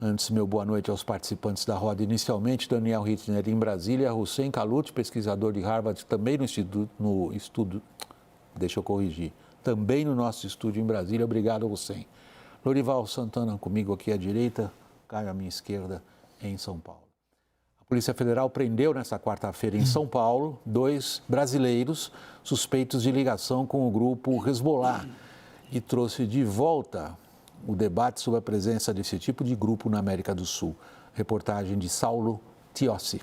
Antes, meu boa noite aos participantes da roda. Inicialmente, Daniel Hittner em Brasília, Hussein Kalut, pesquisador de Harvard, também também no nosso estúdio em Brasília. Obrigado, Hussein. Lorival Santana comigo aqui à direita, Caio à minha esquerda, em São Paulo. A Polícia Federal prendeu nesta quarta-feira em São Paulo 2 brasileiros suspeitos de ligação com o grupo Hezbollah e trouxe de volta o debate sobre a presença desse tipo de grupo na América do Sul. Reportagem de Saulo Tiossi.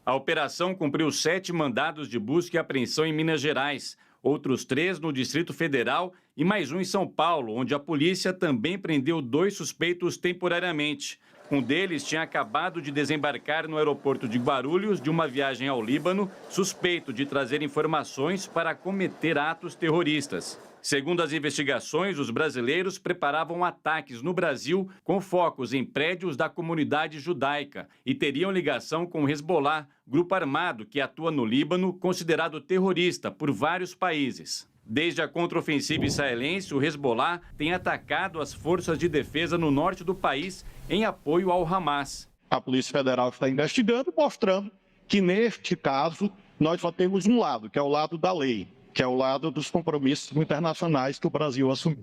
A operação cumpriu 7 mandados de busca e apreensão em Minas Gerais, outros 3 no Distrito Federal e mais um em São Paulo, onde a polícia também prendeu 2 suspeitos temporariamente. Um deles tinha acabado de desembarcar no aeroporto de Guarulhos de uma viagem ao Líbano, suspeito de trazer informações para cometer atos terroristas. Segundo as investigações, os brasileiros preparavam ataques no Brasil com focos em prédios da comunidade judaica e teriam ligação com o Hezbollah, grupo armado que atua no Líbano, considerado terrorista por vários países. Desde a contraofensiva israelense, o Hezbollah tem atacado as forças de defesa no norte do país em apoio ao Hamas. A Polícia Federal está investigando, mostrando que, neste caso, nós só temos um lado, que é o lado da lei, que é o lado dos compromissos internacionais que o Brasil assumiu.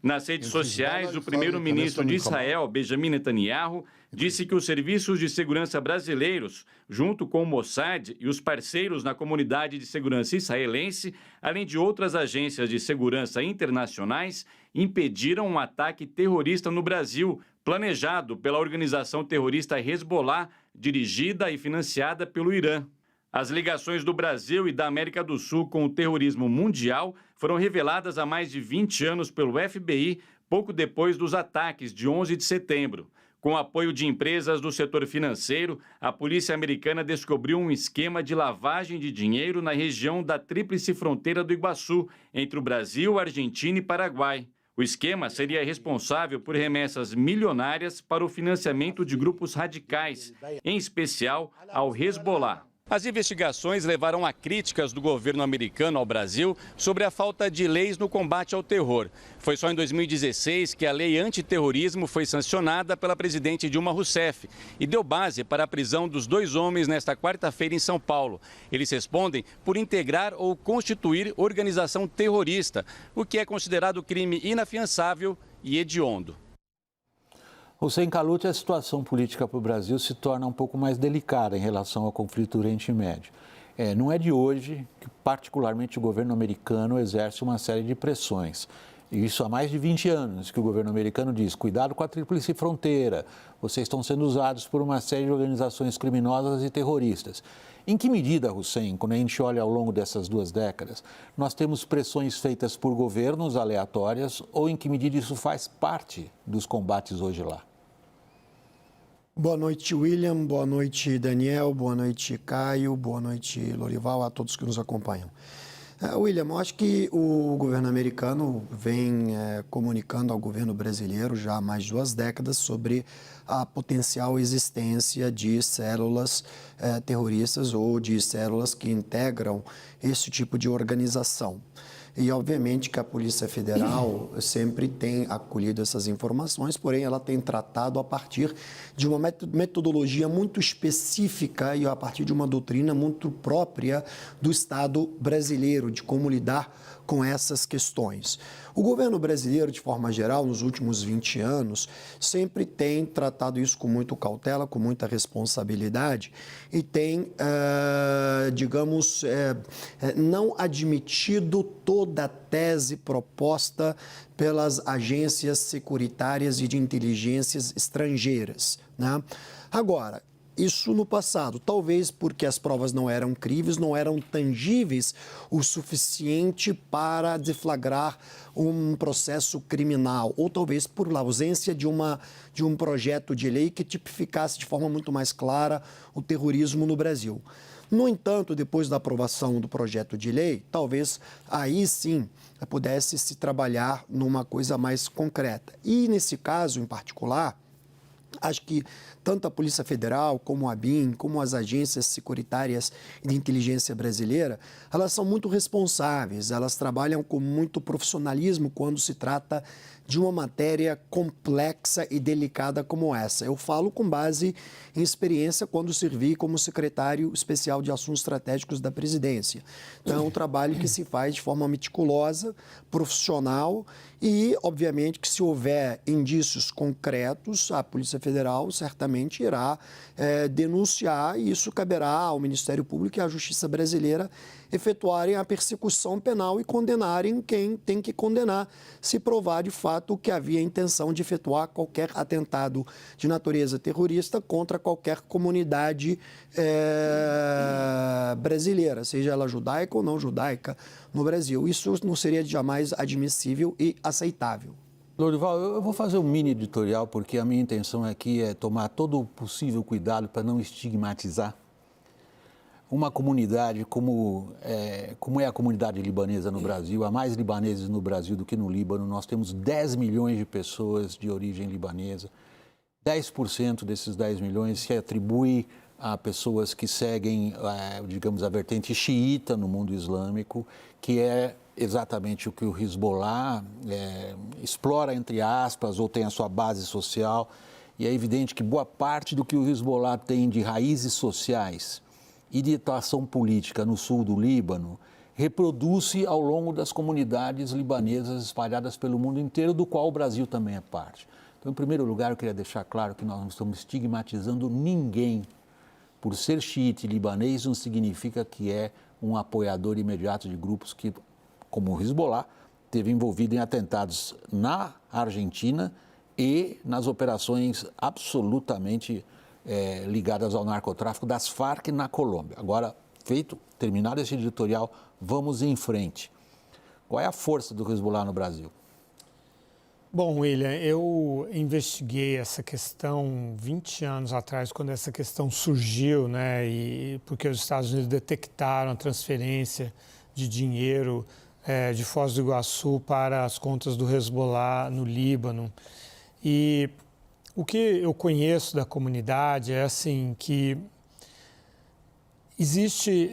Nas redes sociais, o primeiro-ministro de Israel, Benjamin Netanyahu, disse que os serviços de segurança brasileiros, junto com o Mossad e os parceiros na comunidade de segurança israelense, além de outras agências de segurança internacionais, impediram um ataque terrorista no Brasil, planejado pela organização terrorista Hezbollah, dirigida e financiada pelo Irã. As ligações do Brasil e da América do Sul com o terrorismo mundial foram reveladas há mais de 20 anos pelo FBI, pouco depois dos ataques de 11 de setembro. Com apoio de empresas do setor financeiro, a polícia americana descobriu um esquema de lavagem de dinheiro na região da tríplice fronteira do Iguaçu, entre o Brasil, Argentina e Paraguai. O esquema seria responsável por remessas milionárias para o financiamento de grupos radicais, em especial ao Hezbollah. As investigações levaram a críticas do governo americano ao Brasil sobre a falta de leis no combate ao terror. Foi só em 2016 que a lei antiterrorismo foi sancionada pela presidente Dilma Rousseff e deu base para a prisão dos 2 homens nesta quarta-feira em São Paulo. Eles respondem por integrar ou constituir organização terrorista, o que é considerado crime inafiançável e hediondo. Hussein Kalut, a situação política para o Brasil se torna um pouco mais delicada em relação ao conflito do Oriente Médio. Não é de hoje que, particularmente, o governo americano exerce uma série de pressões. Isso há mais de 20 anos que o governo americano diz: cuidado com a tríplice fronteira, vocês estão sendo usados por uma série de organizações criminosas e terroristas. Em que medida, Hussein, quando a gente olha ao longo dessas 2 décadas, nós temos pressões feitas por governos aleatórias ou em que medida isso faz parte dos combates hoje lá? Boa noite, William. Boa noite, Daniel. Boa noite, Caio. Boa noite, Lorival, a todos que nos acompanham. William, eu acho que o governo americano vem comunicando ao governo brasileiro já há mais de 2 décadas sobre a potencial existência de células terroristas ou de células que integram esse tipo de organização. E, obviamente, que a Polícia Federal sempre tem acolhido essas informações, porém, ela tem tratado a partir de uma metodologia muito específica e a partir de uma doutrina muito própria do Estado brasileiro, de como lidar com essas questões. O governo brasileiro, de forma geral, nos últimos 20 anos, sempre tem tratado isso com muita cautela, com muita responsabilidade e tem, não admitido toda a tese proposta pelas agências securitárias e de inteligências estrangeiras, né? Agora, isso no passado, talvez porque as provas não eram críveis, não eram tangíveis o suficiente para deflagrar um processo criminal, ou talvez por ausência de um projeto de lei que tipificasse de forma muito mais clara o terrorismo no Brasil. No entanto, depois da aprovação do projeto de lei, talvez aí sim pudesse se trabalhar numa coisa mais concreta. E nesse caso em particular, Acho que tanto a Polícia Federal, como a BIM, como as agências securitárias de inteligência brasileira, elas são muito responsáveis, elas trabalham com muito profissionalismo quando se trata de uma matéria complexa e delicada como essa. Eu falo com base em experiência quando servi como secretário especial de assuntos estratégicos da presidência. Então, é um trabalho que se faz de forma meticulosa, profissional e, obviamente, que se houver indícios concretos, a Polícia Federal certamente irá denunciar e isso caberá ao Ministério Público e à Justiça Brasileira efetuarem a persecução penal e condenarem quem tem que condenar, se provar de fato que havia intenção de efetuar qualquer atentado de natureza terrorista contra qualquer comunidade brasileira, seja ela judaica ou não judaica no Brasil. Isso não seria jamais admissível e aceitável. Lorival, eu vou fazer um mini editorial porque a minha intenção aqui é tomar todo o possível cuidado para não estigmatizar uma comunidade como é a comunidade libanesa no Brasil. Há mais libaneses no Brasil do que no Líbano. Nós temos 10 milhões de pessoas de origem libanesa. 10% desses 10 milhões se atribui a pessoas que seguem, digamos, a vertente xiita no mundo islâmico, que é exatamente o que o Hezbollah explora, entre aspas, ou tem a sua base social. E é evidente que boa parte do que o Hezbollah tem de raízes sociais e de atuação política no sul do Líbano reproduz-se ao longo das comunidades libanesas espalhadas pelo mundo inteiro, do qual o Brasil também é parte. Então, em primeiro lugar, eu queria deixar claro que nós não estamos estigmatizando ninguém. Por ser xiita e libanês não significa que é um apoiador imediato de grupos que, como o Hezbollah, esteve envolvido em atentados na Argentina e nas operações absolutamente ligadas ao narcotráfico das Farc na Colômbia. Agora, terminado esse editorial, vamos em frente. Qual é a força do Hezbollah no Brasil? Bom, William, eu investiguei essa questão 20 anos atrás, quando essa questão surgiu, né? E porque os Estados Unidos detectaram a transferência de dinheiro de Foz do Iguaçu para as contas do Hezbollah no Líbano. E o que eu conheço da comunidade é assim que existe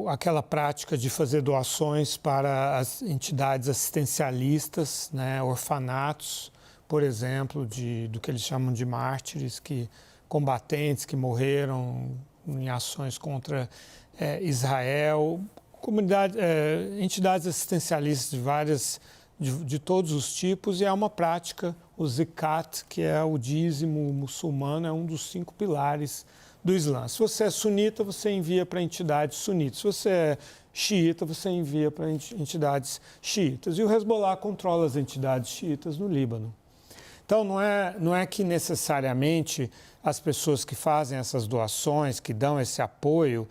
aquela prática de fazer doações para as entidades assistencialistas, né, orfanatos, por exemplo, do que eles chamam de mártires, combatentes que morreram em ações contra Israel, entidades assistencialistas de todos os tipos, e é uma prática, o Zakat, que é o dízimo muçulmano, é um dos 5 pilares do Islã. Se você é sunita, você envia para entidades sunitas. Se você é xiita, você envia para entidades xiitas. E o Hezbollah controla as entidades xiitas no Líbano. Então, não é que necessariamente as pessoas que fazem essas doações, que dão esse apoio,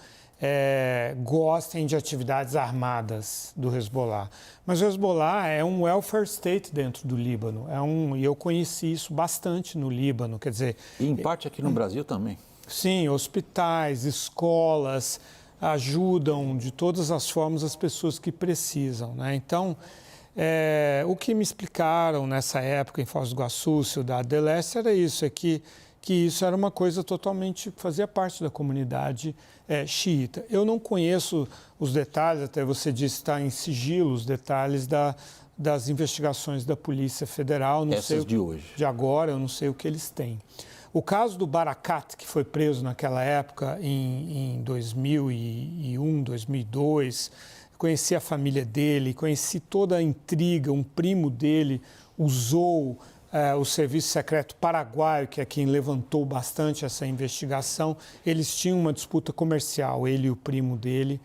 gostem de atividades armadas do Hezbollah. Mas o Hezbollah é um welfare state dentro do Líbano. E eu conheci isso bastante no Líbano. Quer dizer, e em parte aqui no Brasil também. Sim, hospitais, escolas ajudam de todas as formas as pessoas que precisam, né? Então, o que me explicaram nessa época em Foz do Iguaçu, Cidade del Este, era isso, que isso era uma coisa totalmente, fazia parte da comunidade xiita. Eu não conheço os detalhes, até você disse que está em sigilo os detalhes das investigações da Polícia Federal. Não sei de hoje. De agora, eu não sei o que eles têm. O caso do Barakat, que foi preso naquela época, em 2001, 2002, conheci a família dele, conheci toda a intriga. Um primo dele usou o Serviço Secreto Paraguaio, que é quem levantou bastante essa investigação. Eles tinham uma disputa comercial, ele e o primo dele,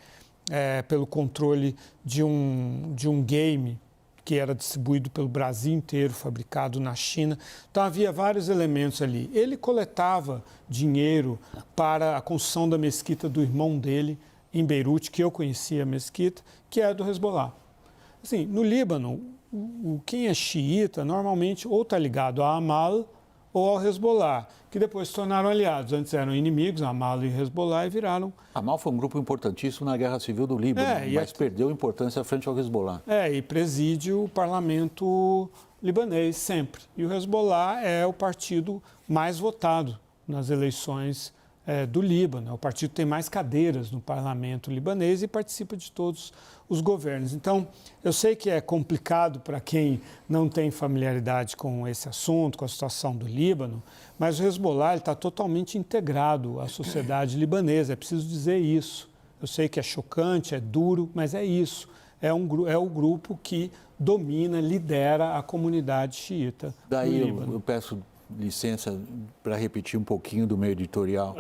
pelo controle de um game que era distribuído pelo Brasil inteiro, fabricado na China. Então, havia vários elementos ali. Ele coletava dinheiro para a construção da mesquita do irmão dele, em Beirute, que eu conhecia a mesquita, que é do Hezbollah. Assim, no Líbano, quem é xiita, normalmente, ou está ligado a Amal, ou ao Hezbollah, que depois se tornaram aliados. Antes eram inimigos, Amal e Hezbollah, e viraram... Amal foi um grupo importantíssimo na Guerra Civil do Líbano, mas perdeu importância frente ao Hezbollah. E preside o parlamento libanês sempre. E o Hezbollah é o partido mais votado nas eleições do Líbano. É o partido que tem mais cadeiras no parlamento libanês e participa de todos os governos. Então, eu sei que é complicado para quem não tem familiaridade com esse assunto, com a situação do Líbano, mas o Hezbollah está totalmente integrado à sociedade libanesa, é preciso dizer isso. Eu sei que é chocante, é duro, mas é isso. É o grupo que domina, lidera a comunidade xiita do Líbano. Eu peço licença para repetir um pouquinho do meu editorial.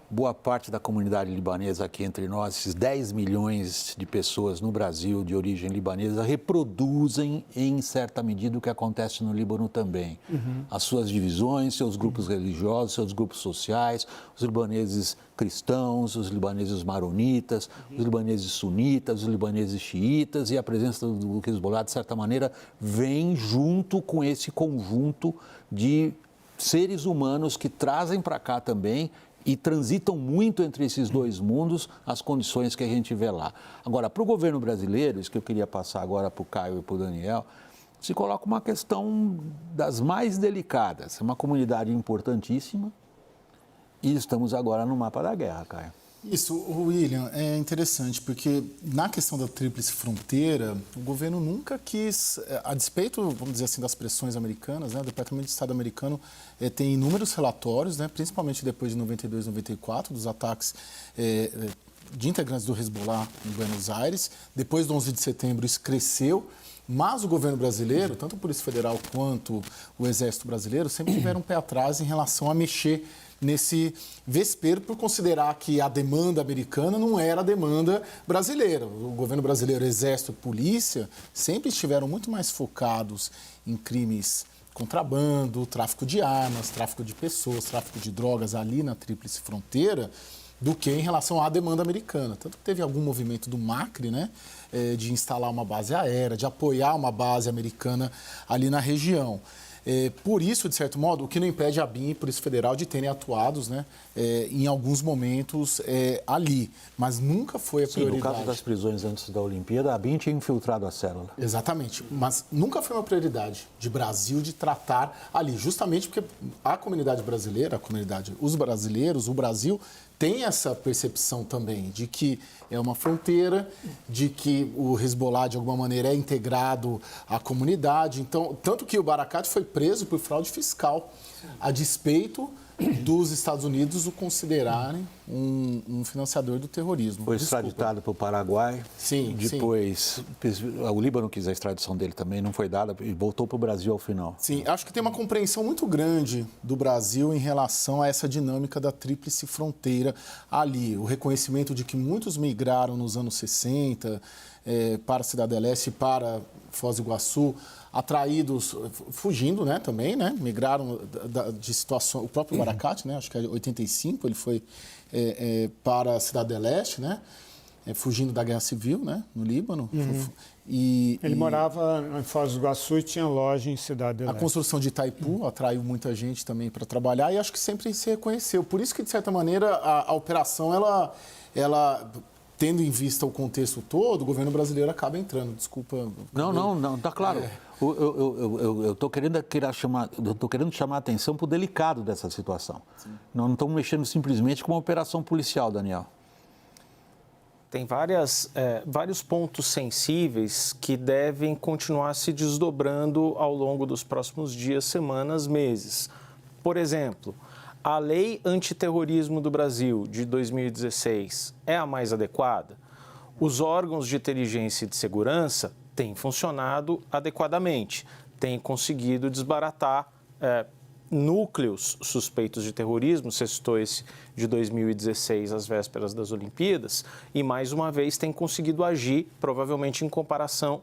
Boa parte da comunidade libanesa aqui entre nós, esses 10 milhões de pessoas no Brasil de origem libanesa, reproduzem em certa medida o que acontece no Líbano também. As suas divisões, seus grupos religiosos, seus grupos sociais, os libaneses cristãos, os libaneses maronitas, os libaneses sunitas, os libaneses xiitas, e a presença do Hezbollah, de certa maneira, vem junto com esse conjunto de seres humanos que trazem para cá também e transitam muito entre esses dois mundos as condições que a gente vê lá. Agora, para o governo brasileiro, isso que eu queria passar agora para o Caio e para o Daniel, se coloca uma questão das mais delicadas. É uma comunidade importantíssima e estamos agora no mapa da guerra, Caio. Isso, William, é interessante, porque na questão da tríplice fronteira, o governo nunca quis, a despeito, vamos dizer assim, das pressões americanas, né, o Departamento de Estado americano tem inúmeros relatórios, né, principalmente depois de 92, 94, dos ataques de integrantes do Hezbollah em Buenos Aires. Depois do 11 de setembro, isso cresceu. Mas o governo brasileiro, tanto a Polícia Federal quanto o Exército Brasileiro, sempre tiveram um pé atrás em relação a mexer nesse vespeiro por considerar que a demanda americana não era a demanda brasileira. O governo brasileiro, Exército e Polícia, sempre estiveram muito mais focados em crimes contrabando, tráfico de armas, tráfico de pessoas, tráfico de drogas ali na Tríplice Fronteira, do que em relação à demanda americana. Tanto que teve algum movimento do Macri, né, de instalar uma base aérea, de apoiar uma base americana ali na região. Por isso, de certo modo, o que não impede a BIM e a Polícia Federal de terem atuados, né, em alguns momentos ali, mas nunca foi a prioridade. No caso das prisões antes da Olimpíada, a BIM tinha infiltrado a célula. Exatamente, mas nunca foi uma prioridade de Brasil de tratar ali, justamente porque a comunidade brasileira, os brasileiros, o Brasil, tem essa percepção também de que é uma fronteira, de que o Hezbollah, de alguma maneira, é integrado à comunidade. Então, tanto que o Barakat foi preso por fraude fiscal, a despeito dos Estados Unidos o considerarem um financiador do terrorismo. Foi extraditado para o Paraguai. Sim, depois, o Líbano quis a extradição dele também, não foi dada, e voltou para o Brasil ao final. Sim, acho que tem uma compreensão muito grande do Brasil em relação a essa dinâmica da tríplice fronteira ali. O reconhecimento de que muitos migraram nos anos 60 para a Cidade do Leste e para Foz do Iguaçu, atraídos, fugindo, né, também, né, migraram de situação, o próprio Barakat, né, acho que em 85 ele foi para a Cidade do Leste, né, fugindo da Guerra Civil, né, no Líbano. Ele morava em Foz do Iguaçu e tinha loja em Cidade do Leste. A construção de Itaipu atraiu muita gente também para trabalhar e acho que sempre se reconheceu. Por isso que, de certa maneira, a operação, ela tendo em vista o contexto todo, o governo brasileiro acaba entrando. Desculpa. Não, tá claro. Eu estou querendo chamar a atenção para o delicado dessa situação. Sim. Nós não estamos mexendo simplesmente com uma operação policial, Daniel. Tem vários pontos sensíveis que devem continuar se desdobrando ao longo dos próximos dias, semanas, meses. Por exemplo, a Lei Antiterrorismo do Brasil, de 2016, é a mais adequada? Os órgãos de inteligência e de segurança têm funcionado adequadamente, têm conseguido desbaratar núcleos suspeitos de terrorismo, você citou esse de 2016, às vésperas das Olimpíadas, e mais uma vez tem conseguido agir, provavelmente em cooperação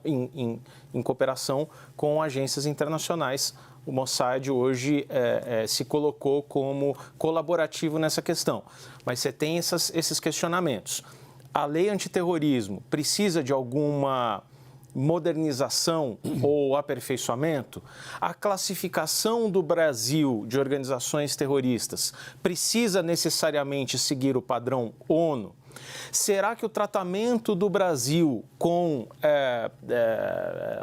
com agências internacionais. O Mossad hoje se colocou como colaborativo nessa questão. Mas você tem esses questionamentos. A lei antiterrorismo precisa de alguma modernização ou aperfeiçoamento? A classificação do Brasil de organizações terroristas precisa necessariamente seguir o padrão ONU? Será que o tratamento do Brasil com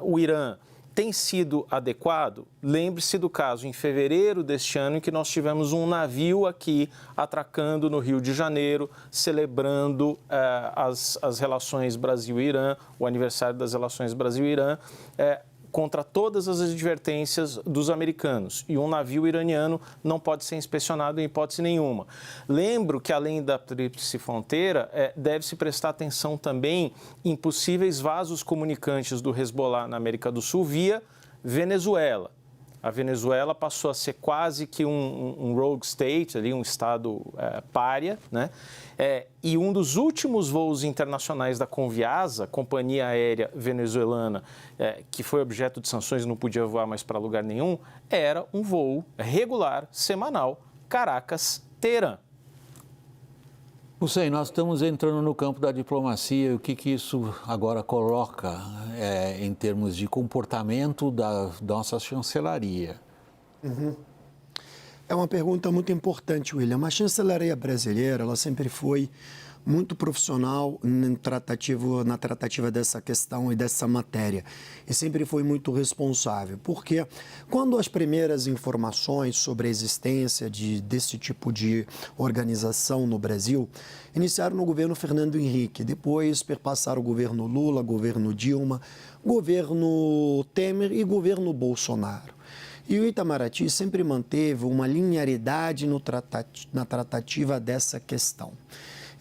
o Irã tem sido adequado? Lembre-se do caso em fevereiro deste ano em que nós tivemos um navio aqui atracando no Rio de Janeiro, celebrando as relações Brasil-Irã, o aniversário das relações Brasil-Irã, contra todas as advertências dos americanos. E um navio iraniano não pode ser inspecionado em hipótese nenhuma. Lembro que, além da tríplice fronteira, deve-se prestar atenção também em possíveis vasos comunicantes do Hezbollah na América do Sul via Venezuela. A Venezuela passou a ser quase que um rogue state, ali, um estado pária, né? E um dos últimos voos internacionais da Conviasa, companhia aérea venezuelana, que foi objeto de sanções e não podia voar mais para lugar nenhum, era um voo regular, semanal, Caracas-Teherã. Hussein, nós estamos entrando no campo da diplomacia. O que isso agora coloca em termos de comportamento da nossa chancelaria? É uma pergunta muito importante, William. A chancelaria brasileira, ela sempre foi muito profissional na tratativa dessa questão e dessa matéria. E sempre foi muito responsável. Porque quando as primeiras informações sobre a existência desse tipo de organização no Brasil iniciaram no governo Fernando Henrique, depois perpassaram o governo Lula, governo Dilma, governo Temer e governo Bolsonaro. E o Itamaraty sempre manteve uma linearidade na tratativa dessa questão.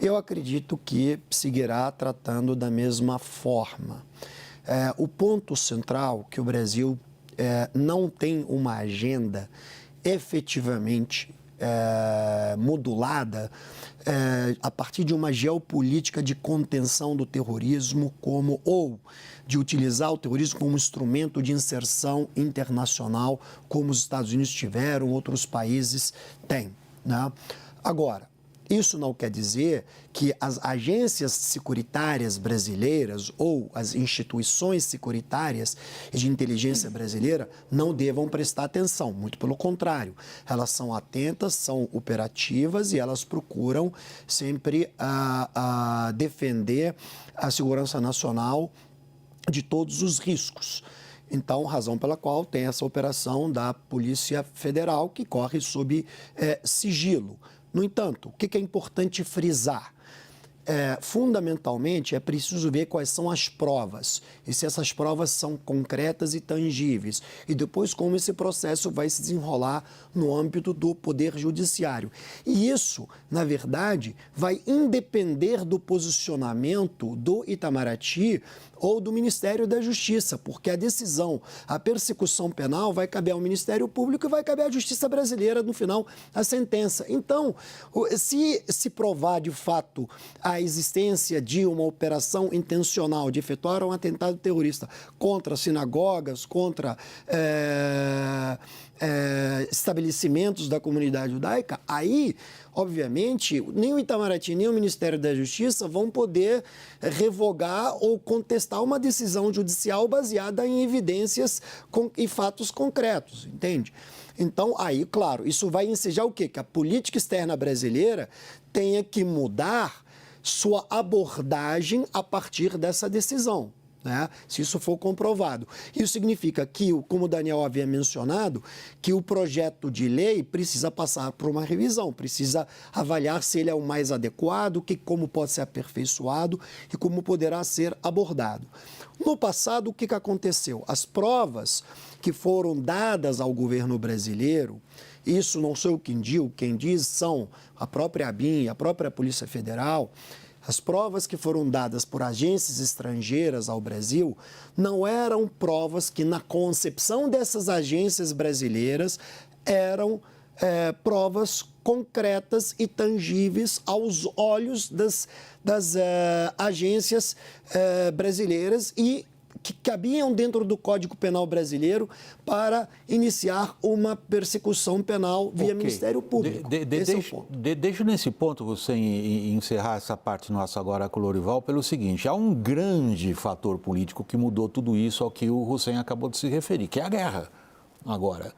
Eu acredito que seguirá tratando da mesma forma. O ponto central que o Brasil não tem uma agenda efetivamente modulada a partir de uma geopolítica de contenção do terrorismo ou de utilizar o terrorismo como instrumento de inserção internacional, como os Estados Unidos tiveram, outros países têm, né? Agora, isso não quer dizer que as agências securitárias brasileiras ou as instituições securitárias de inteligência brasileira não devam prestar atenção. Muito pelo contrário, elas são atentas, são operativas e elas procuram sempre defender a segurança nacional de todos os riscos. Então, razão pela qual tem essa operação da Polícia Federal que corre sob sigilo. No entanto, o que é importante frisar? Fundamentalmente, é preciso ver quais são as provas e se essas provas são concretas e tangíveis e depois como esse processo vai se desenrolar no âmbito do Poder Judiciário. E isso, na verdade, vai independer do posicionamento do Itamaraty ou do Ministério da Justiça, porque a decisão, a persecução penal vai caber ao Ministério Público e vai caber à Justiça Brasileira, no final, a sentença. Então, se provar de fato a existência de uma operação intencional de efetuar um atentado terrorista contra sinagogas, contra estabelecimentos da comunidade judaica, aí, obviamente, nem o Itamaraty nem o Ministério da Justiça vão poder revogar ou contestar uma decisão judicial baseada em evidências e fatos concretos, entende? Então, aí, claro, isso vai ensejar o quê? Que a política externa brasileira tenha que mudar sua abordagem a partir dessa decisão, né? Se isso for comprovado. Isso significa que, como o Daniel havia mencionado, que o projeto de lei precisa passar por uma revisão, precisa avaliar se ele é o mais adequado, como pode ser aperfeiçoado e como poderá ser abordado. No passado, o que aconteceu? As provas que foram dadas ao governo brasileiro, isso não sou eu quem diz são a própria ABIN, a própria Polícia Federal. As provas que foram dadas por agências estrangeiras ao Brasil não eram provas que, na concepção dessas agências brasileiras, eram provas concretas e tangíveis aos olhos das agências brasileiras e que cabiam dentro do Código Penal brasileiro para iniciar uma persecução penal via Ministério Público. Esse é o ponto. Deixo nesse ponto, você encerrar essa parte nossa agora com o Lorival, pelo seguinte: há um grande fator político que mudou tudo isso ao que o Hussein acabou de se referir, que é a guerra. Agora,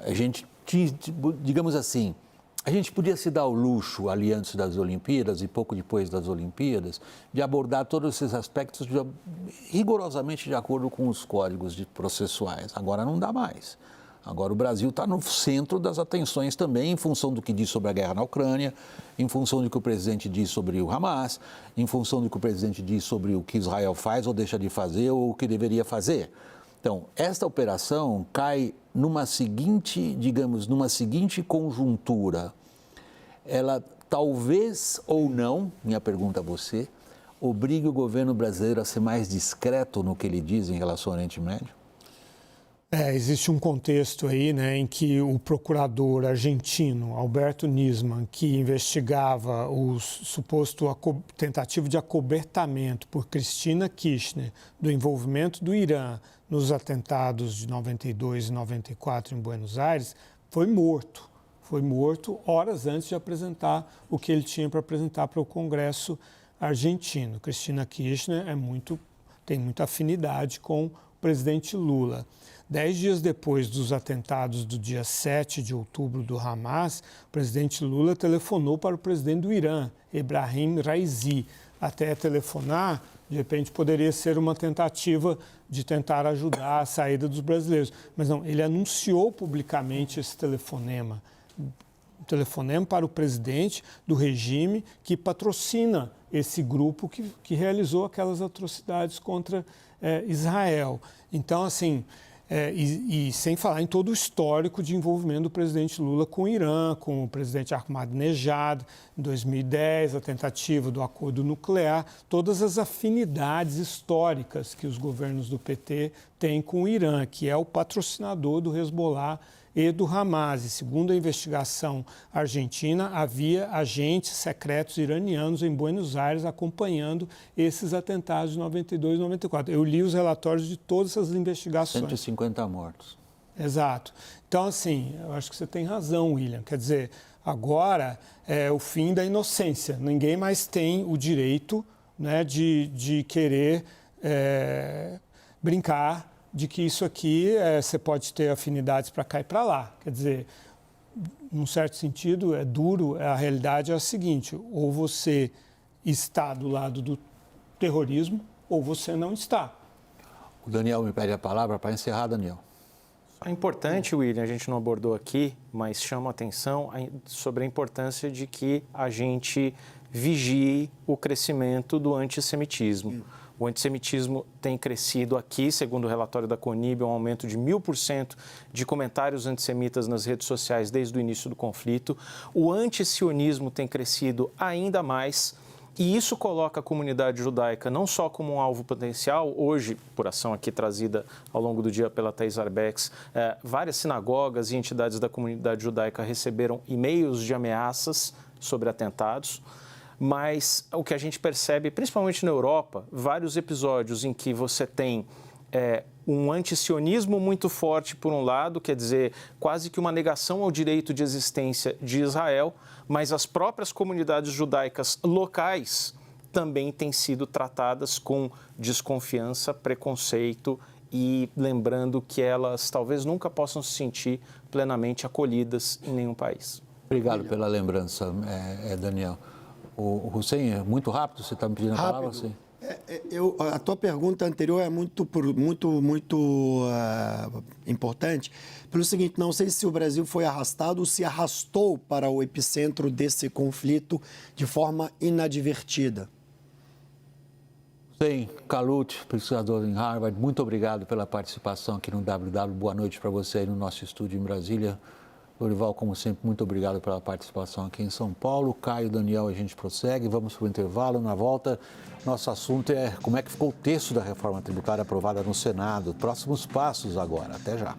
a gente, digamos assim, a gente podia se dar o luxo, ali antes das Olimpíadas e pouco depois das Olimpíadas, de abordar todos esses aspectos rigorosamente de acordo com os códigos processuais. Agora não dá mais. Agora o Brasil está no centro das atenções também, em função do que diz sobre a guerra na Ucrânia, em função do que o presidente diz sobre o Hamas, em função do que o presidente diz sobre o que Israel faz ou deixa de fazer ou o que deveria fazer. Então, esta operação cai numa seguinte conjuntura. Ela talvez ou não, minha pergunta a você, obrigue o governo brasileiro a ser mais discreto no que ele diz em relação ao Oriente Médio? Existe um contexto aí, né, em que o procurador argentino Alberto Nisman, que investigava o suposto tentativa de acobertamento por Cristina Kirchner do envolvimento do Irã nos atentados de 92 e 94 em Buenos Aires, foi morto. Foi morto horas antes de apresentar o que ele tinha para apresentar para o Congresso argentino. Cristina Kirchner tem muita afinidade com o presidente Lula. 10 dias depois dos atentados do dia 7 de outubro do Hamas, o presidente Lula telefonou para o presidente do Irã, Ebrahim Raisi. Até telefonar, de repente, poderia ser uma tentativa de tentar ajudar a saída dos brasileiros. Mas não, ele anunciou publicamente esse telefonema. Um telefonema para o presidente do regime que patrocina esse grupo que realizou aquelas atrocidades contra Israel. Então, assim, e sem falar em todo o histórico de envolvimento do presidente Lula com o Irã, com o presidente Ahmadinejad, em 2010, a tentativa do acordo nuclear, todas as afinidades históricas que os governos do PT têm com o Irã, que é o patrocinador do Hezbollah e do Hamas. E segundo a investigação argentina, havia agentes secretos iranianos em Buenos Aires acompanhando esses atentados de 92 e 94. Eu li os relatórios de todas essas investigações. 150 mortos. Exato. Então, assim, eu acho que você tem razão, William. Quer dizer, agora é o fim da inocência. Ninguém mais tem o direito, né, de querer brincar de que isso aqui você pode ter afinidades para cá e para lá. Quer dizer, num certo sentido, é duro, a realidade é a seguinte: ou você está do lado do terrorismo ou você não está. O Daniel me pede a palavra para encerrar, Daniel. É importante, William, a gente não abordou aqui, mas chama a atenção sobre a importância de que a gente vigie o crescimento do antissemitismo. O antissemitismo tem crescido aqui, segundo o relatório da CONIB, um aumento de 1000% de comentários antissemitas nas redes sociais desde o início do conflito. O antisionismo tem crescido ainda mais e isso coloca a comunidade judaica não só como um alvo potencial. Hoje, por ação aqui trazida ao longo do dia pela Thais Arbex, várias sinagogas e entidades da comunidade judaica receberam e-mails de ameaças sobre atentados. Mas o que a gente percebe, principalmente na Europa, vários episódios em que você tem um antisionismo muito forte, por um lado, quer dizer, quase que uma negação ao direito de existência de Israel, mas as próprias comunidades judaicas locais também têm sido tratadas com desconfiança, preconceito e lembrando que elas talvez nunca possam se sentir plenamente acolhidas em nenhum país. Obrigado pela lembrança, Daniel. O Hussein, muito rápido, você está me pedindo a palavra? Sim. A tua pergunta anterior é muito importante, pelo seguinte: não sei se o Brasil foi arrastado ou se arrastou para o epicentro desse conflito de forma inadvertida. Hussein Kalut, pesquisador em Harvard, muito obrigado pela participação aqui no WW. Boa noite para você aí no nosso estúdio em Brasília. Lorival, como sempre, muito obrigado pela participação aqui em São Paulo. Caio, Daniel, a gente prossegue. Vamos para o intervalo. Na volta, nosso assunto é como é que ficou o texto da reforma tributária aprovada no Senado. Próximos passos agora. Até já.